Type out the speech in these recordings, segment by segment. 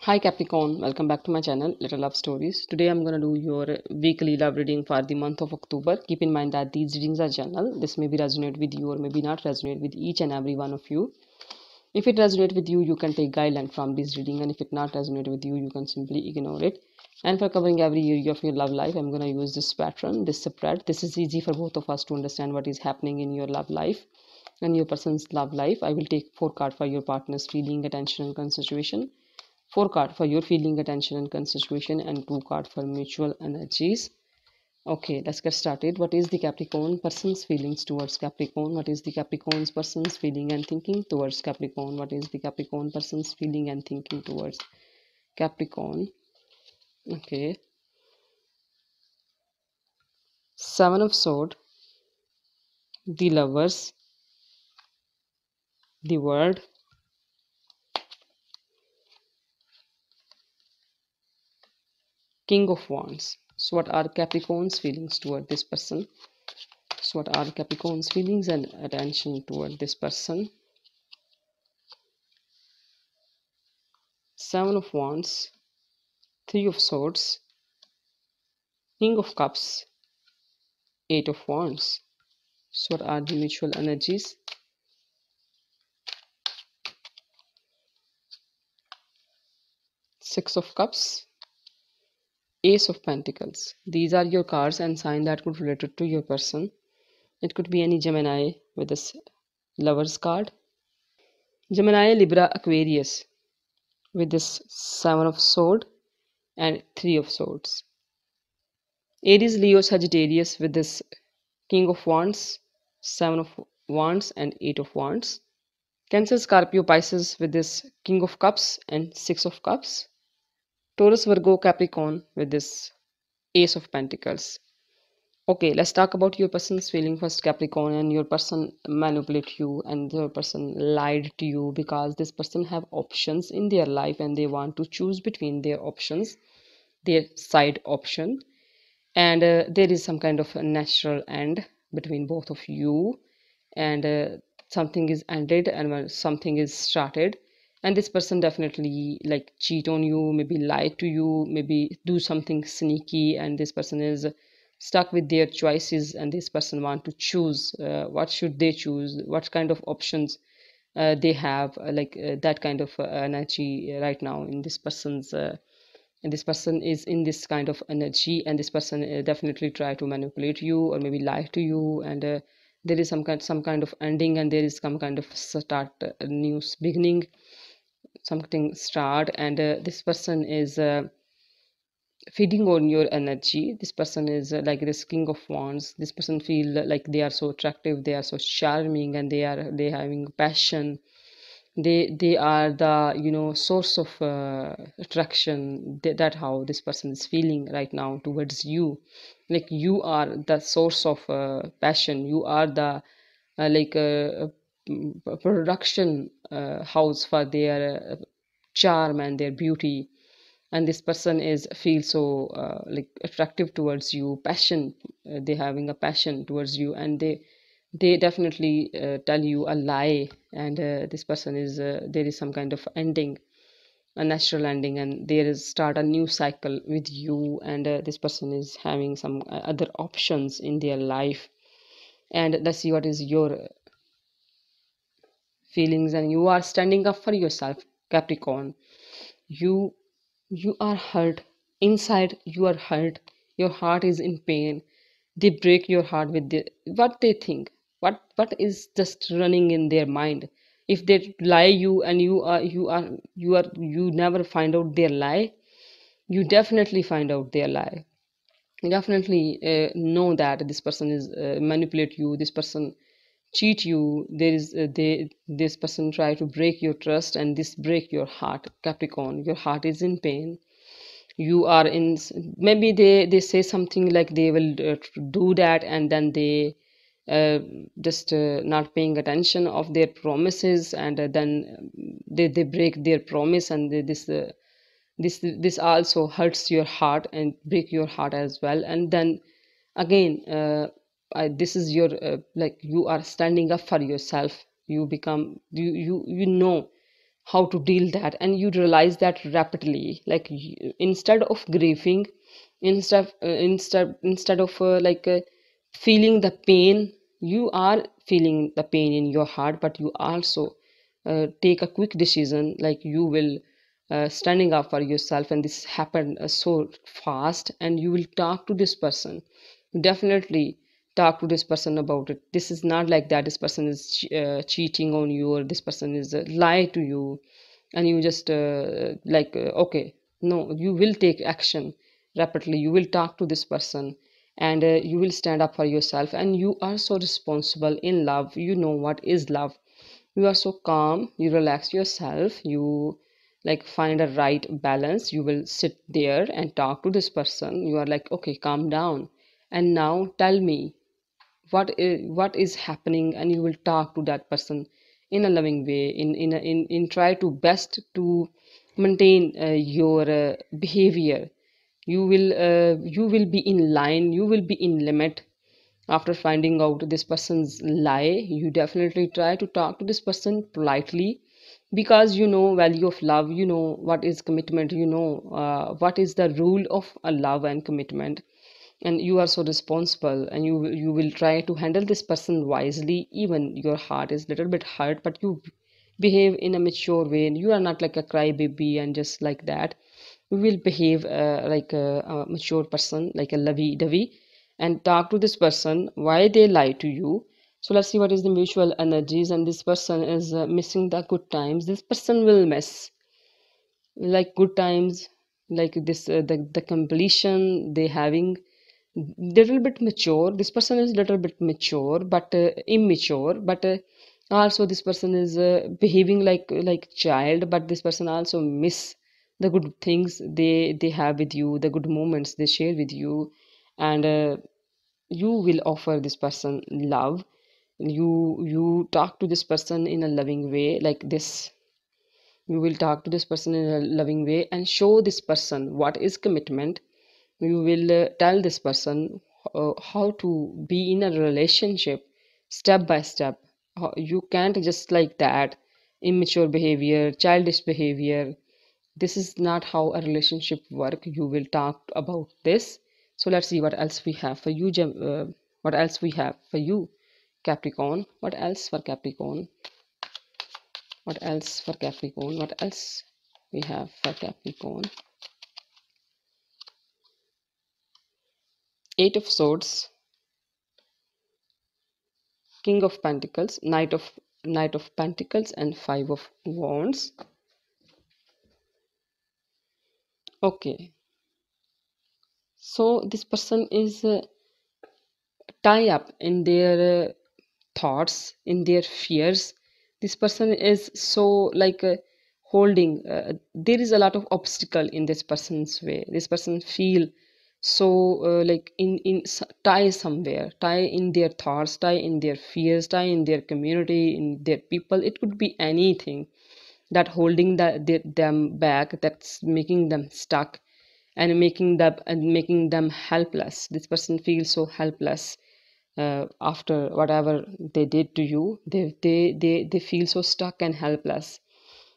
Hi Capricorn, welcome back to my channel Little Love Stories. Today I'm gonna do your weekly love reading for the month of October. Keep in mind that these readings are general. This may be resonate with you or maybe not resonate with each and every one of you. If it resonates with you, you can take guideline from this reading, and if it not resonate with you, you can simply ignore it. And for covering every area of your love life, I'm gonna use this pattern, this spread. This is easy for both of us to understand what is happening in your love life and your person's love life. I will take 4 cards for your partner's feeling, attention, and concentration. 4 cards for your feeling, attention, and concentration, and 2 cards for mutual energies. Okay, let's get started. What is the Capricorn person's feelings towards Capricorn? What is the Capricorn's person's feeling and thinking towards Capricorn? What is the Capricorn person's feeling and thinking towards Capricorn? Okay. 7 of Swords, the Lovers, the World, King of Wands. So what are Capricorn's feelings toward this person? So what are Capricorn's feelings and attention toward this person? 7 of Wands, 3 of Swords, King of Cups, 8 of Wands. So what are the mutual energies? Six of Cups, Ace of Pentacles. These are your cards and sign that could relate to your person. It could be any Gemini with this Lovers card. Gemini, Libra, Aquarius with this 7 of Swords and 3 of Swords. Aries, Leo, Sagittarius with this King of Wands, 7 of Wands and 8 of Wands. Cancer, Scorpio, Pisces with this King of Cups and 6 of Cups. Taurus, Virgo, Capricorn with this Ace of Pentacles. Okay, let's talk about your person's feeling first, Capricorn. And your person manipulate you and your person lied to you because this person have options in their life and they want to choose between their options, their side option. And there is some kind of a natural end between both of you, and something is ended and something is started, and this person definitely like cheat on you, maybe lie to you, maybe do something sneaky, and this person is stuck with their choices, and this person want to choose what should they choose, what kind of options they have, that kind of energy right now in this person's and this person is in this kind of energy, and this person definitely try to manipulate you or maybe lie to you, and there is some kind of ending, and there is some kind of start, new beginning, something start, and this person is feeding on your energy. This person is like this King of Wands. This person feel like they are so attractive, they are so charming, and they having passion. They are the source of attraction. That how this person is feeling right now towards you. Like you are the source of passion. You are the production house for their charm and their beauty, and this person is feel so like attractive towards you, passion, they having a passion towards you, and they definitely tell you a lie, and this person is there is some kind of ending, a natural ending, and there is start a new cycle with you, and this person is having some other options in their life. And let's see what is your feelings, and you are standing up for yourself, Capricorn. You you are hurt inside, you are hurt, your heart is in pain. They break your heart with what they think, what is just running in their mind. If they lie you and you never find out their lie, you definitely find out their lie. You definitely know that this person is manipulate you, this person cheat you. There is this person try to break your trust, and this break your heart, Capricorn. Your heart is in pain. You are in, maybe they say something like they will do that, and then they uh, just not paying attention of their promises, and then they break their promise, and this also hurts your heart and break your heart as well. And then again this is your like you are standing up for yourself. You become you know how to deal that, and you realize that rapidly. Like instead of grieving, instead of feeling the pain, you are feeling the pain in your heart, but you also take a quick decision, like you will standing up for yourself, and this happened so fast, and you will talk to this person. Definitely talk to this person about it. This is not like that this person is cheating on you, or this person is lie to you, and you just okay, no, you will take action rapidly. You will talk to this person, and you will stand up for yourself, and you are so responsible in love. You know what is love. You are so calm, you relax yourself, you like find a right balance. You will sit there and talk to this person. You are like, okay, calm down, and now tell me what is happening, and you will talk to that person in a loving way, in try to best to maintain your behavior. You will be in line, you will be in limit. After finding out this person's lie, you definitely try to talk to this person politely, because you know value of love, you know what is commitment, you know what is the rule of a love and commitment, and you are so responsible, and you will try to handle this person wisely. Even your heart is little bit hurt, but you behave in a mature way, and you are not like a crybaby and just like that. You will behave like a mature person, like a lovey-dovey, and talk to this person why they lie to you. So let's see what is the mutual energies, and this person is missing the good times. This person will miss like good times, like this the completion they having. Little bit mature, this person is little bit mature but immature, but also this person is behaving like child, but this person also miss the good things they have with you, the good moments they share with you. And you will offer this person love. You talk to this person in a loving way, like this. You will talk to this person in a loving way and show this person what is commitment. You will tell this person how to be in a relationship step by step. You can't just like that immature behavior, childish behavior. This is not how a relationship work. You will talk about this. So let's see what else we have for you, what else we have for you, Capricorn. What else for Capricorn? What else for Capricorn? What else we have for Capricorn? Eight of Swords, King of Pentacles, Knight of Pentacles, and Five of Wands. Okay, so this person is tie up in their thoughts, in their fears. This person is so like holding. There is a lot of obstacle in this person's way. This person feel so like tie somewhere, tie in their thoughts, tie in their fears, tie in their community, in their people. It could be anything that holding them back, that's making them stuck, and making them helpless. This person feels so helpless after whatever they did to you. They feel so stuck and helpless,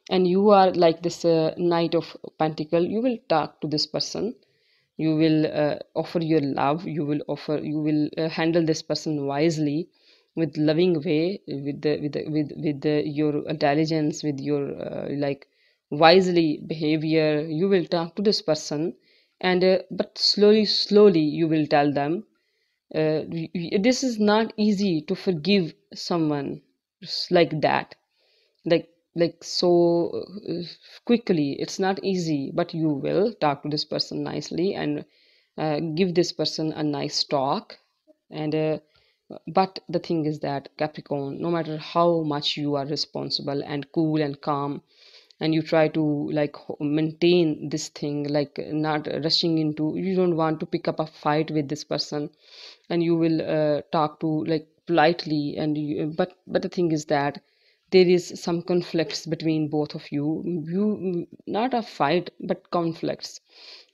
and you are like this Knight of Pentacle. You will talk to this person. You will offer your love. You will handle this person wisely, with loving way, your intelligence, with your like wisely behavior. You will talk to this person, and but slowly you will tell them this is not easy to forgive someone like that, like so quickly. It's not easy, but you will talk to this person nicely, and give this person a nice talk. And but the thing is that, Capricorn, no matter how much you are responsible and cool and calm, and you try to like maintain this thing, like not rushing into, you don't want to pick up a fight with this person, and you will talk to like politely, and but the thing is that there is some conflicts between both of you. Not a fight but conflicts,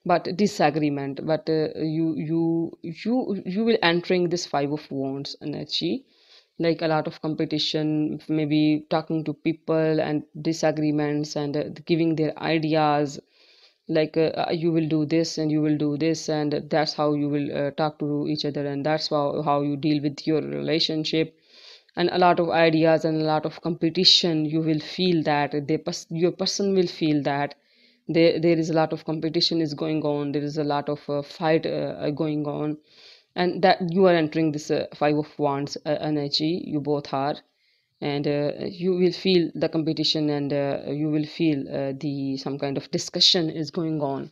but disagreement. But you will entering this Five of Wands energy. like a lot of competition, maybe talking to people and disagreements, and giving their ideas, like you will do this and you will do this, and that's how you will talk to each other, and that's how you deal with your relationship. And a lot of ideas and a lot of competition, you will feel that your person will feel that there is a lot of competition is going on, there is a lot of fight going on, and that you are entering this five of wands energy, you both are. And you will feel the competition, and you will feel the some kind of discussion is going on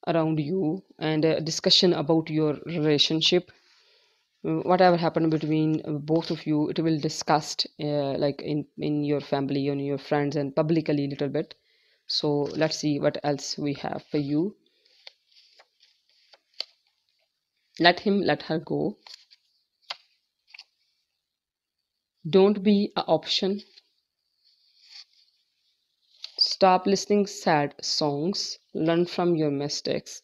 around you, and discussion about your relationship. Whatever happened between both of you, it will discussed like in your family and your friends and publicly a little bit. So let's see what else we have for you. Let him let her go. Don't be a option. Stop listening sad songs. Learn from your mistakes.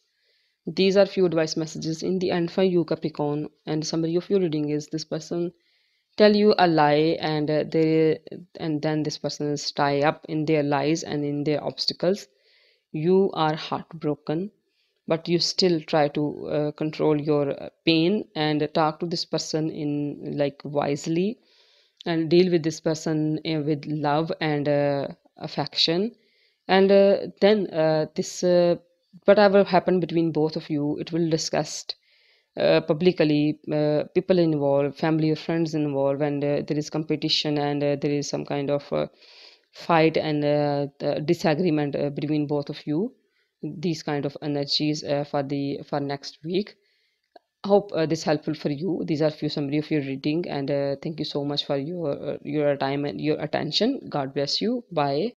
These are few advice messages in the end for you, Capricorn. And summary of your reading is this person tell you a lie, and and then this person is tie up in their lies and in their obstacles. You are heartbroken, but you still try to control your pain and talk to this person in like wisely, and deal with this person with love and affection. And then this whatever happened between both of you, it will discussed publicly, people involved, family or friends involved, and there is competition, and there is some kind of fight and the disagreement between both of you. These kind of energies for next week. I hope this helpful for you. These are few summary of your reading, and thank you so much for your time and your attention. God bless you. Bye.